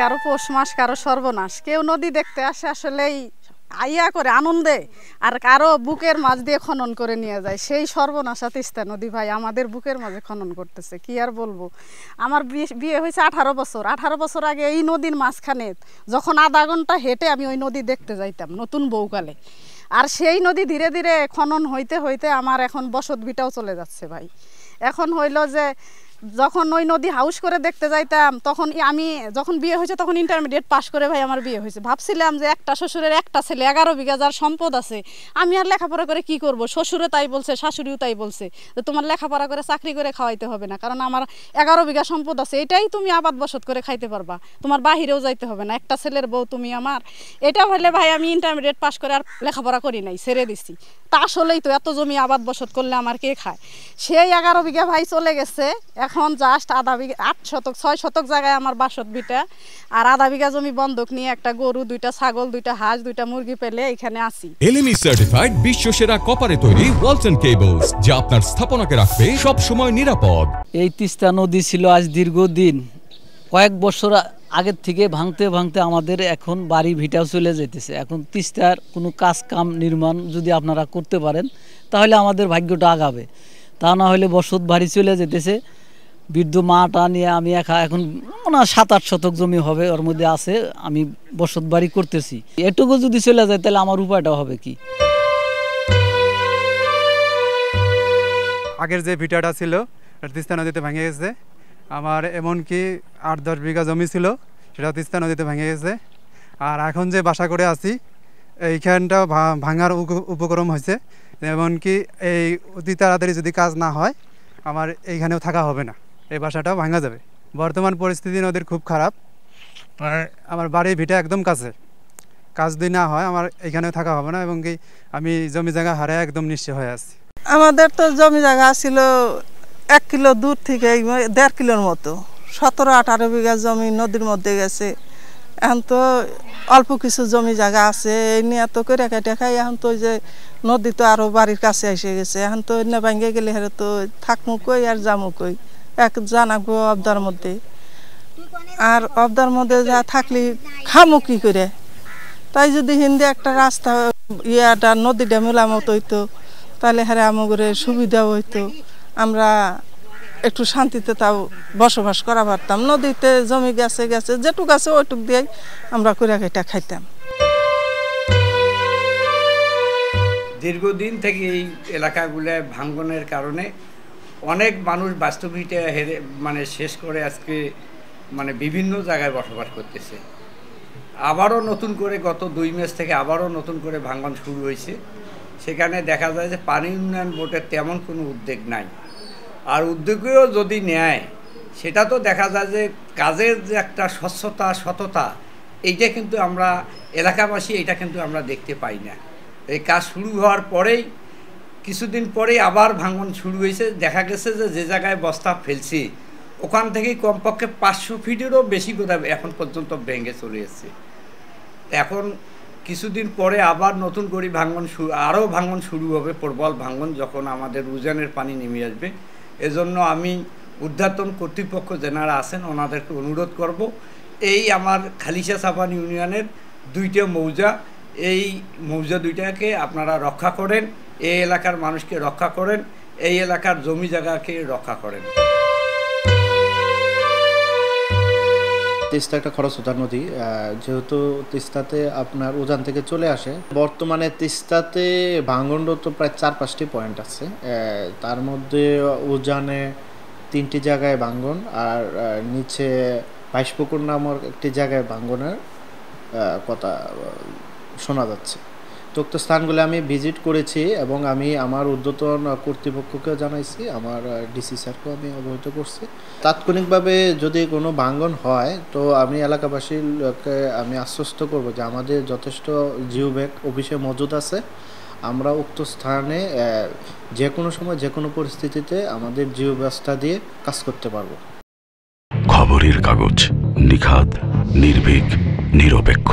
কারো পৌষ মাস, কারো সর্বনাশ। কেউ নদী দেখতে আসে আসলেই আইয়া করে আনন্দে, আর কারো বুকের মাঝ দিয়ে খনন করে নিয়ে যায়। সেই সর্বনাশা তিস্তা নদী ভাই আমাদের বুকের মাঝে খনন করতেছে। কি আর বলবো, আমার বিয়ে হয়েছে 18 বছর। 18 বছর আগে এই নদীর মাঝখানে যখন আধা ঘন্টা হেঁটে আমি ওই নদী দেখতে যাইতাম নতুন বউকালে। আর সেই নদী ধীরে ধীরে খনন হইতে হইতে আমার এখন বসত ভিটাও চলে যাচ্ছে ভাই। এখন হইল যে যখন ওই নদী হাউস করে দেখতে যাইতাম, তখন আমি যখন বিয়ে হয়েছে তখন ইন্টারমিডিয়েট পাশ করে ভাই আমার বিয়ে হয়েছে। ভাবছিলাম যে একটা শ্বশুরের একটা ছেলে, 11 বিঘা যার সম্পদ আছে, আমি আর লেখাপড়া করে কি করব। শ্বশুরও তাই বলছে, শাশুড়িও তাই বলছে যে তোমার লেখাপড়া করে চাকরি করে খাওয়াইতে হবে না, কারণ আমার 11 বিঘা সম্পদ আছে, এটাই তুমি আবাদ বসত করে খাইতে পারবা, তোমার বাহিরেও যাইতে হবে না, একটা ছেলের বউ তুমি আমার। এটা হলে ভাই আমি ইন্টারমিডিয়েট পাশ করে আর লেখাপড়া করি নাই, ছেড়ে দিছি। তা আসলেই তো এত জমি আবাদ বসত করলে আমার কে খায়। সেই 11 বিঘা ভাই চলে গেছে, এখন জাস্ট আধা বিঘা 8 শতক 6 শতক জায়গায় আমার বাসত ভিটা, আর আধা বিঘা জমি বন্ধক নিয়ে একটা গরু, 2টা ছাগল, 2টা হাঁস, 2টা মুরগি পেলে এখানে আছি। এলএমই সার্টিফাইড বিশ্ব সেরা কপারে তৈরি ওয়ালটন কেবলস, যা আপনার স্থাপনাকে রাখবে সব সময় নিরাপদ। এই তিস্তা নদী ছিল আজ দীর্ঘদিন, কয়েক বছর আগের থেকে ভাঙতে ভাঙতে আমাদের এখন বাড়ি ভিটাও চলে যেতেছে। এখন তিস্তার কোনো কাজ কাম নির্মাণ যদি আপনারা করতে পারেন তাহলে আমাদের ভাগ্যটা আগাবে, তা না হলে বসত বাড়ি চলে যেতেছে। বৃদ্ধ মাটা নিয়ে আমি এখন মনে হয় 7-8 শতক জমি হবে, ওর মধ্যে আছে, আমি বসত বাড়ি করতেছি। এটুকু যদি চলে যায় তাহলে আমার উপায়টা হবে কি? আগের যে ভিটাটা ছিল তিস্তা নদীতে ভেঙে গেছে। আমার এমনকি 8-10 বিঘা জমি ছিল, সেটা তিস্তা নদীতে ভেঙে গেছে। আর এখন যে বাসা করে আছি এইখানটাও ভাঙার উপক্রম হয়েছে। এমনকি এই অতি তাড়াতাড়ি যদি কাজ না হয় আমার এইখানেও থাকা হবে না, এই বাসাটাও ভাঙা যাবে। বর্তমান পরিস্থিতি নদীর খুব খারাপ। আমার বাড়ির ভিটা একদম কাছে, কাজ যদি না হয় আমার এইখানেও থাকা হবে না, এবং কি আমি জমি জায়গা হারায় একদম নিঃস্ব হয়ে আছি। আমাদের তো জমি জায়গা ছিল 1 কিলো দূর থেকে 1.5 কিলোর মতো, 17-18 বিঘা জমি নদীর মধ্যে গেছে। এখন তো অল্প কিছু জমি জায়গা আছে, এই নিয়ে তো করে কেটে খাই। এখন তো যে নদী তো আরও বাড়ির কাছে এসে গেছে, এখন তো এনে ভাঙে গেলে হেরে তো থাকমু কই আর যামু কই, এক জানাবো অবদার মধ্যে। আর অবদার মধ্যে যা থাকলে খামু কি করে? তাই যদি হিন্দি একটা রাস্তা ইয়াটা নদীটা মেলামত হইতো তাহলে হারে আমাদের সুবিধা হইতো, আমরা একটু শান্তিতে তাও বসবাস করা পারতাম। নদীতে জমি গেছে গেছে, যেটুক আছে ওইটুক দিয়েই আমরা করে কেটে খাইতাম। দীর্ঘদিন থেকে এই এলাকাগুলো ভাঙ্গনের কারণে অনেক মানুষ বাস্তবিকটা হেরে শেষ করে আজকে বিভিন্ন জায়গায় বসবাস করতেছে। আবারও নতুন করে গত 2 মাস থেকে আবারও নতুন করে ভাঙ্গন শুরু হয়েছে। সেখানে দেখা যায় যে পানি উন্নয়ন বোর্ডের তেমন কোনো উদ্যোগ নাই। আর উদ্যোগেও যদি নেয় সেটা তো দেখা যায় যে কাজের যে একটা স্বচ্ছতা সততা, এইটা কিন্তু আমরা এলাকাবাসী এটা কিন্তু আমরা দেখতে পাই না। এই কাজ শুরু হওয়ার পরেই কিছুদিন পরেই আবার ভাঙন শুরু হয়েছে। দেখা গেছে যে যে জায়গায় বস্তা ফেলছি ওখান থেকেই কমপক্ষে 500 ফিটেরও বেশি কোথাও এখন পর্যন্ত ভেঙে চলে এসেছে। এখন কিছুদিন পরে আবার নতুন করে আরও ভাঙন শুরু হবে, প্রবল ভাঙন, যখন আমাদের উজানের পানি নেমে আসবে। এজন্য আমি ঊর্ধ্বতন কর্তৃপক্ষ যারা আছেন ওনাদেরকে অনুরোধ করব, এই আমার খালিশা চাপান ইউনিয়নের 2টা মৌজা, এই মৌজা 2টাকে আপনারা রক্ষা করেন, এই এলাকার মানুষকে রক্ষা করেন, এই এলাকার জমি জায়গাকে রক্ষা করেন। তিস্তা একটা খরস্রোতা নদী, যেহেতু তিস্তাতে আপনার উজান থেকে চলে আসে। বর্তমানে তিস্তাতে ভাঙনরত প্রায় 4-5টি পয়েন্ট আছে। তার মধ্যে উজানে 3টি জায়গায় ভাঙন, আর নিচে 22 পুকুর নামক একটি জায়গায় ভাঙনের কথা শোনা যাচ্ছে। তো উক্ত স্থানগুলো আমি ভিজিট করেছি এবং আমি আমার ঊর্ধ্বতন কর্তৃপক্ষকেও জানাইছি, আমার ডিসি স্যারকেও আমি অবহিত করছি। তাৎক্ষণিকভাবে যদি কোনো ভাঙন হয় তো আমি এলাকাবাসীকে আমি আশ্বস্ত করব যে আমাদের যথেষ্ট জিও ব্যাগ অফিসে মজুদ আছে। আমরা উক্ত স্থানে যে কোনো সময় যে কোনো পরিস্থিতিতে আমাদের জিও ব্যবস্থা দিয়ে কাজ করতে পারবো। খবরের কাগজ, নিখাদ, নির্ভীক, নিরপেক্ষ।